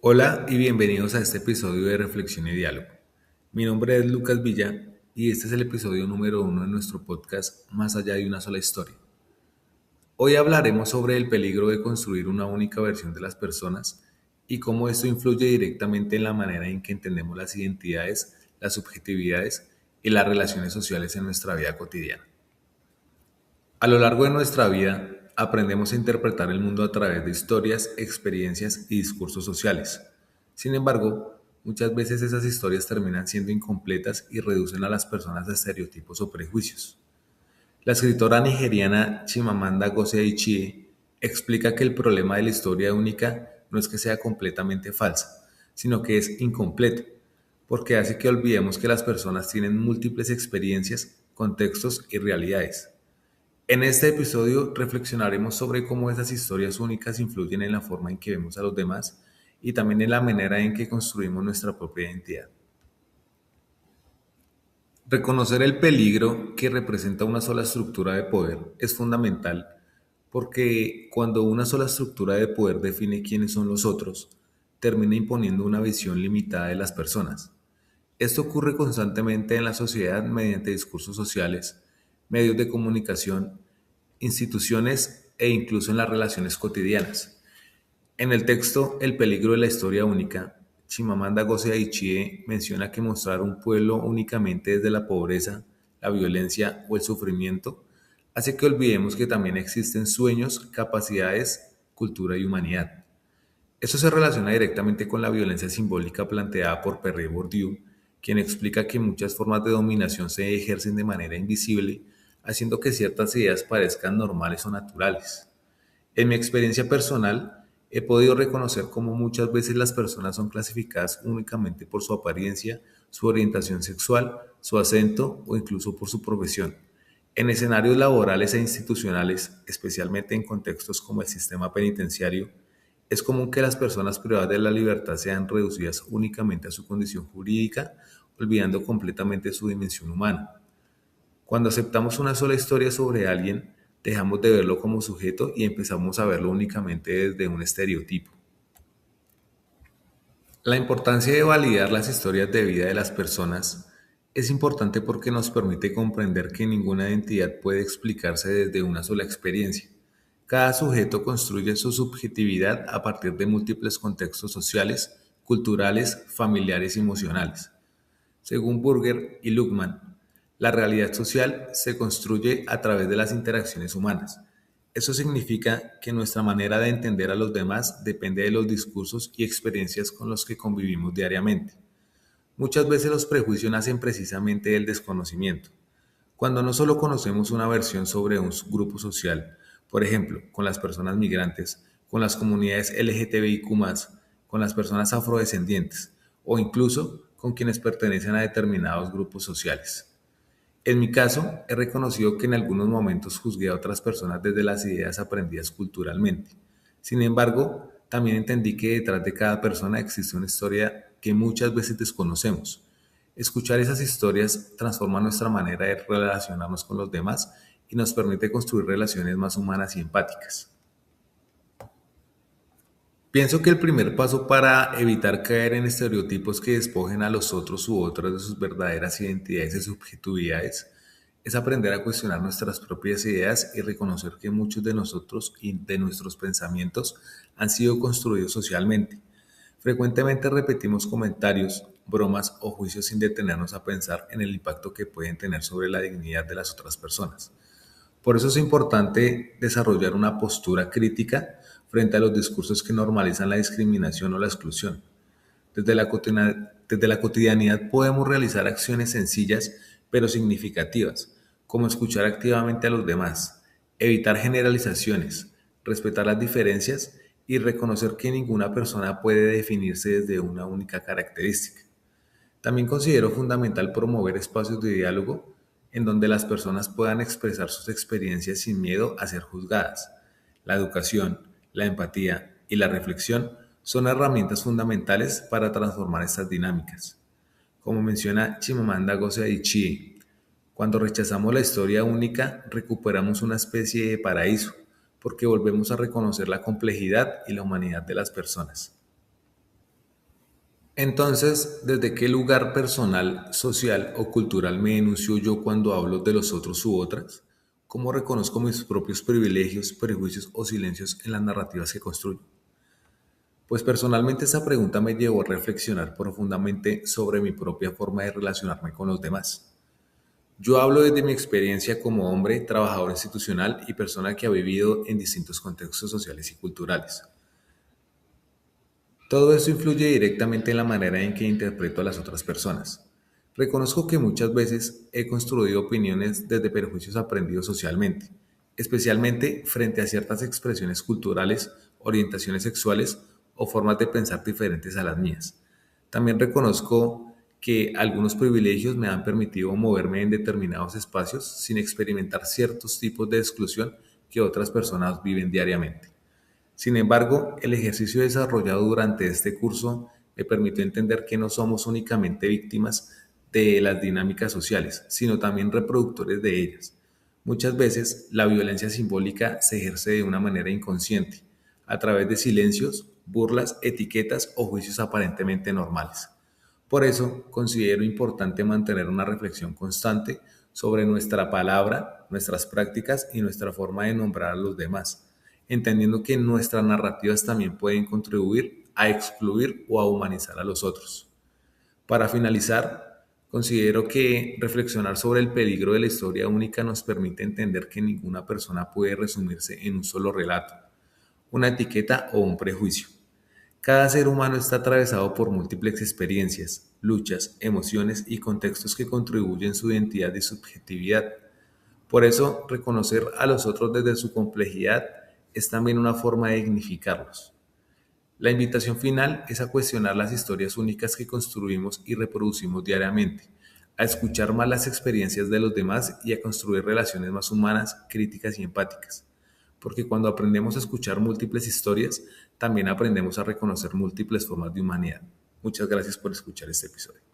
Hola y bienvenidos a este episodio de Reflexión y Diálogo. Mi nombre es Lucas Villa y este es el episodio número uno de nuestro podcast Más allá de una sola historia. Hoy hablaremos sobre el peligro de construir una única versión de las personas y cómo esto influye directamente en la manera en que entendemos las identidades, las subjetividades y las relaciones sociales en nuestra vida cotidiana. A lo largo de nuestra vida, aprendemos a interpretar el mundo a través de historias, experiencias y discursos sociales. Sin embargo, muchas veces esas historias terminan siendo incompletas y reducen a las personas a estereotipos o prejuicios. La escritora nigeriana Chimamanda Ngozi Adichie explica que el problema de la historia única no es que sea completamente falsa, sino que es incompleta, porque hace que olvidemos que las personas tienen múltiples experiencias, contextos y realidades. En este episodio reflexionaremos sobre cómo esas historias únicas influyen en la forma en que vemos a los demás y también en la manera en que construimos nuestra propia identidad. Reconocer el peligro que representa una sola estructura de poder es fundamental porque cuando una sola estructura de poder define quiénes son los otros, termina imponiendo una visión limitada de las personas. Esto ocurre constantemente en la sociedad mediante discursos sociales, medios de comunicación, instituciones e incluso en las relaciones cotidianas. En el texto El peligro de la historia única, Chimamanda Ngozi Adichie menciona que mostrar un pueblo únicamente desde la pobreza, la violencia o el sufrimiento hace que olvidemos que también existen sueños, capacidades, cultura y humanidad. Eso se relaciona directamente con la violencia simbólica planteada por Perry Bourdieu, quien explica que muchas formas de dominación se ejercen de manera invisible, haciendo que ciertas ideas parezcan normales o naturales. En mi experiencia personal, he podido reconocer cómo muchas veces las personas son clasificadas únicamente por su apariencia, su orientación sexual, su acento o incluso por su profesión. En escenarios laborales e institucionales, especialmente en contextos como el sistema penitenciario, es común que las personas privadas de la libertad sean reducidas únicamente a su condición jurídica, olvidando completamente su dimensión humana. Cuando aceptamos una sola historia sobre alguien, dejamos de verlo como sujeto y empezamos a verlo únicamente desde un estereotipo. La importancia de validar las historias de vida de las personas es importante porque nos permite comprender que ninguna identidad puede explicarse desde una sola experiencia. Cada sujeto construye su subjetividad a partir de múltiples contextos sociales, culturales, familiares y emocionales. Según Burger y Luhmann, la realidad social se construye a través de las interacciones humanas. Eso significa que nuestra manera de entender a los demás depende de los discursos y experiencias con los que convivimos diariamente. Muchas veces los prejuicios nacen precisamente del desconocimiento. Cuando no solo conocemos una versión sobre un grupo social, por ejemplo, con las personas migrantes, con las comunidades LGTBIQ+, con las personas afrodescendientes o incluso con quienes pertenecen a determinados grupos sociales. En mi caso, he reconocido que en algunos momentos juzgué a otras personas desde las ideas aprendidas culturalmente. Sin embargo, también entendí que detrás de cada persona existe una historia que muchas veces desconocemos. Escuchar esas historias transforma nuestra manera de relacionarnos con los demás y nos permite construir relaciones más humanas y empáticas. Pienso que el primer paso para evitar caer en estereotipos que despojen a los otros u otras de sus verdaderas identidades y subjetividades es aprender a cuestionar nuestras propias ideas y reconocer que muchos de nosotros y de nuestros pensamientos han sido construidos socialmente. Frecuentemente repetimos comentarios, bromas o juicios sin detenernos a pensar en el impacto que pueden tener sobre la dignidad de las otras personas. Por eso es importante desarrollar una postura crítica frente a los discursos que normalizan la discriminación o la exclusión. Desde la cotidianidad podemos realizar acciones sencillas pero significativas, como escuchar activamente a los demás, evitar generalizaciones, respetar las diferencias y reconocer que ninguna persona puede definirse desde una única característica. También considero fundamental promover espacios de diálogo en donde las personas puedan expresar sus experiencias sin miedo a ser juzgadas. La educación, la empatía y la reflexión son herramientas fundamentales para transformar estas dinámicas. Como menciona Chimamanda Ngozi Adichie, cuando rechazamos la historia única, recuperamos una especie de paraíso, porque volvemos a reconocer la complejidad y la humanidad de las personas. Entonces, ¿desde qué lugar personal, social o cultural me enuncio yo cuando hablo de los otros u otras? ¿Cómo reconozco mis propios privilegios, prejuicios o silencios en las narrativas que construyo? Pues personalmente esa pregunta me llevó a reflexionar profundamente sobre mi propia forma de relacionarme con los demás. Yo hablo desde mi experiencia como hombre, trabajador institucional y persona que ha vivido en distintos contextos sociales y culturales. Todo esto influye directamente en la manera en que interpreto a las otras personas. Reconozco que muchas veces he construido opiniones desde prejuicios aprendidos socialmente, especialmente frente a ciertas expresiones culturales, orientaciones sexuales o formas de pensar diferentes a las mías. También reconozco que algunos privilegios me han permitido moverme en determinados espacios sin experimentar ciertos tipos de exclusión que otras personas viven diariamente. Sin embargo, el ejercicio desarrollado durante este curso me permitió entender que no somos únicamente víctimas de las dinámicas sociales, sino también reproductores de ellas. Muchas veces la violencia simbólica se ejerce de una manera inconsciente, a través de silencios, burlas, etiquetas o juicios aparentemente normales. Por eso considero importante mantener una reflexión constante sobre nuestra palabra, nuestras prácticas y nuestra forma de nombrar a los demás, entendiendo que nuestras narrativas también pueden contribuir a excluir o a humanizar a los otros. Para finalizar, considero que reflexionar sobre el peligro de la historia única nos permite entender que ninguna persona puede resumirse en un solo relato, una etiqueta o un prejuicio. Cada ser humano está atravesado por múltiples experiencias, luchas, emociones y contextos que contribuyen a su identidad y subjetividad. Por eso, reconocer a los otros desde su complejidad es también una forma de dignificarlos. La invitación final es a cuestionar las historias únicas que construimos y reproducimos diariamente, a escuchar más las experiencias de los demás y a construir relaciones más humanas, críticas y empáticas. Porque cuando aprendemos a escuchar múltiples historias, también aprendemos a reconocer múltiples formas de humanidad. Muchas gracias por escuchar este episodio.